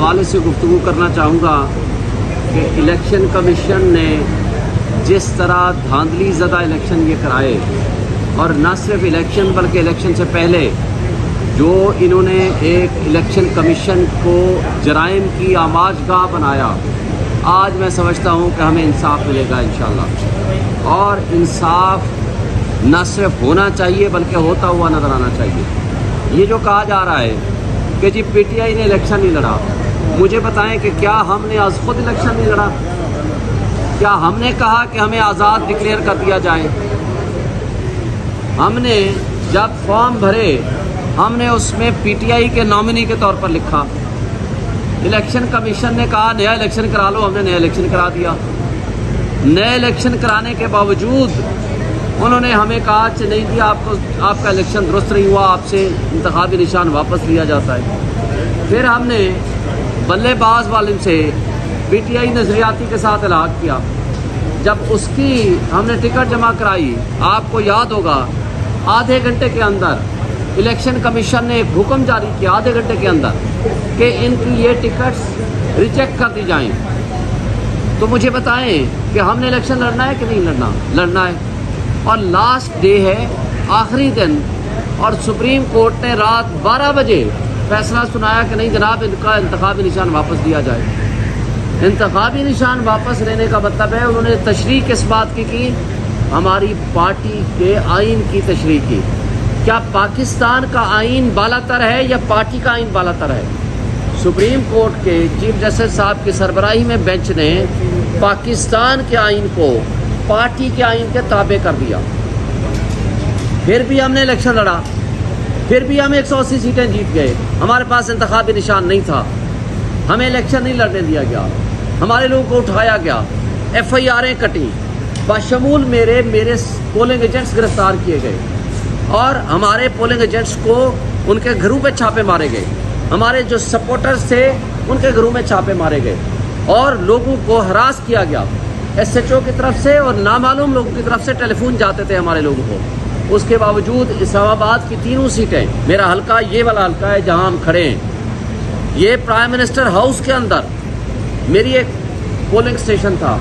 हवाले से गुफ्तगू करना चाहूँगा कि इलेक्शन कमीशन ने जिस तरह धांधली ज़दा इलेक्शन ये कराए, और न सिर्फ इलेक्शन बल्कि इलेक्शन से पहले जो इन्होंने एक इलेक्शन कमीशन को जराइम की आमाजगाह बनाया, आज मैं समझता हूँ कि हमें इंसाफ मिलेगा इंशाअल्लाह। और इंसाफ न सिर्फ होना चाहिए बल्कि होता हुआ नज़र आना चाहिए। ये जो कहा जा रहा है कि जी पीटीआई ने इलेक्शन नहीं लड़ा, मुझे बताएं कि क्या हमने आज खुद इलेक्शन नहीं लड़ा? क्या हमने कहा कि हमें आज़ाद डिक्लेयर कर दिया जाए? हमने जब फॉर्म भरे हमने उसमें पीटीआई के नॉमिनी के तौर पर लिखा। इलेक्शन कमीशन ने कहा नया इलेक्शन करा लो, हमने नया इलेक्शन करा दिया। नए इलेक्शन कराने के बावजूद उन्होंने हमें कहा कि नहीं जी आपका इलेक्शन दुरुस्त नहीं हुआ, आपसे इंतखाबी निशान वापस लिया जाता है। फिर हमने बल्लेबाज वाले से पीटीआई नज़रियाती के साथ इलाक़ किया। जब उसकी हमने टिकट जमा कराई, आपको याद होगा आधे घंटे के अंदर इलेक्शन कमीशन ने एक हुक्म जारी किया, आधे घंटे के अंदर, कि इनकी ये टिकट्स रिजेक्ट कर दी जाएं। तो मुझे बताएं कि हमने इलेक्शन लड़ना है कि नहीं लड़ना? लड़ना है। और लास्ट डे है, आखिरी दिन, और सुप्रीम कोर्ट ने रात 12 बजे फैसला सुनाया कि नहीं जनाब इनका इंतखाबी निशान वापस दिया जाए। इंतखाबी निशान वापस लेने का मतलब है उन्होंने तशरीह किस बात की? हमारी पार्टी के आइन की तशरीह की। क्या पाकिस्तान का आइन बालातर है या पार्टी का आइन बालातर है? सुप्रीम कोर्ट के चीफ जस्टिस साहब की सरबराही में बेंच ने पाकिस्तान के आइन को पार्टी के आइन के ताबे कर दिया। फिर भी हमने इलेक्शन लड़ा, फिर भी हम 180 सीटें जीत गए। हमारे पास इंतखाबी निशान नहीं था, हमें इलेक्शन नहीं लड़ने दिया गया, हमारे लोगों को उठाया गया, FIR'ें कटी, बशमूल मेरे पोलिंग एजेंट्स गिरफ्तार किए गए, और हमारे पोलिंग एजेंट्स को उनके घरों पे छापे मारे गए, हमारे जो सपोर्टर्स थे उनके घरों में छापे मारे गए, और लोगों को हरास किया गया SHO की तरफ से, और नामालूम लोगों की तरफ से टेलीफोन जाते थे हमारे लोगों को। उसके बावजूद इस्लामाबाद की तीनों सीटें, मेरा हल्का ये वाला हल्का है जहां हम खड़े हैं, ये प्राइम मिनिस्टर हाउस के अंदर मेरी एक पोलिंग स्टेशन था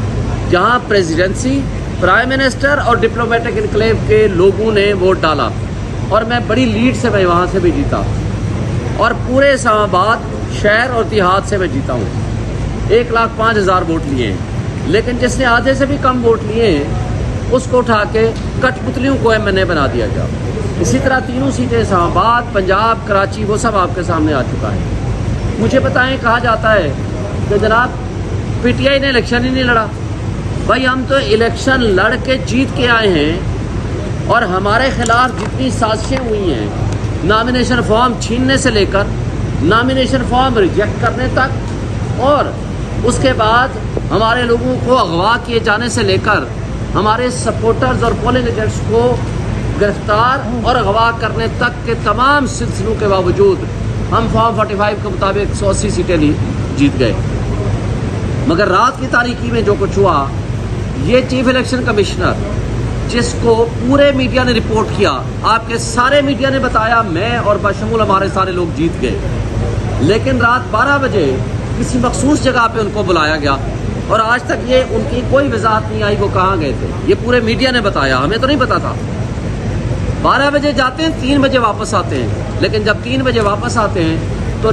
जहां प्रेसिडेंसी, प्राइम मिनिस्टर और डिप्लोमेटिक इनक्लेव के लोगों ने वोट डाला, और मैं बड़ी लीड से मैं वहाँ से भी जीता, और पूरे इस्लामाबाद शहर और देहात से मैं जीता हूँ। 1,05,000 वोट लिए हैं। लेकिन जिसने आधे से भी कम वोट लिए हैं उसको उठा के कठपुतलियों को MNA बना दिया गया। इसी तरह तीनों सीटें इस्लामाबाद, पंजाब, कराची, वो सब आपके सामने आ चुका है। मुझे बताएं, कहा जाता है कि जनाब पीटीआई ने इलेक्शन ही नहीं लड़ा। भाई हम तो इलेक्शन लड़ के जीत के आए हैं, और हमारे खिलाफ जितनी साजिशें हुई हैं, नॉमिनेशन फॉर्म छीनने से लेकर नॉमिनेशन फॉर्म रिजेक्ट करने तक, और उसके बाद हमारे लोगों को अगवा किए जाने से लेकर हमारे सपोर्टर्स और पोलिंग एजेंट्स को गिरफ्तार और अगवा करने तक के तमाम सिलसिलों के बावजूद हम फॉर्म 45 के मुताबिक 180 सीटें जीत गए। मगर रात की तारीकी में जो कुछ हुआ, ये चीफ इलेक्शन कमिश्नर जिसको पूरे मीडिया ने रिपोर्ट किया, आपके सारे मीडिया ने बताया, मैं और बशमूल हमारे सारे लोग जीत गए, लेकिन रात 12 बजे किसी मखसूस जगह पे उनको बुलाया गया, और आज तक ये उनकी कोई वजाहत नहीं आई वो कहाँ गए थे। ये पूरे मीडिया ने बताया, हमें तो नहीं पता था। 12 बजे जाते हैं, 3 बजे वापस आते हैं, लेकिन जब 3 बजे वापस आते हैं तो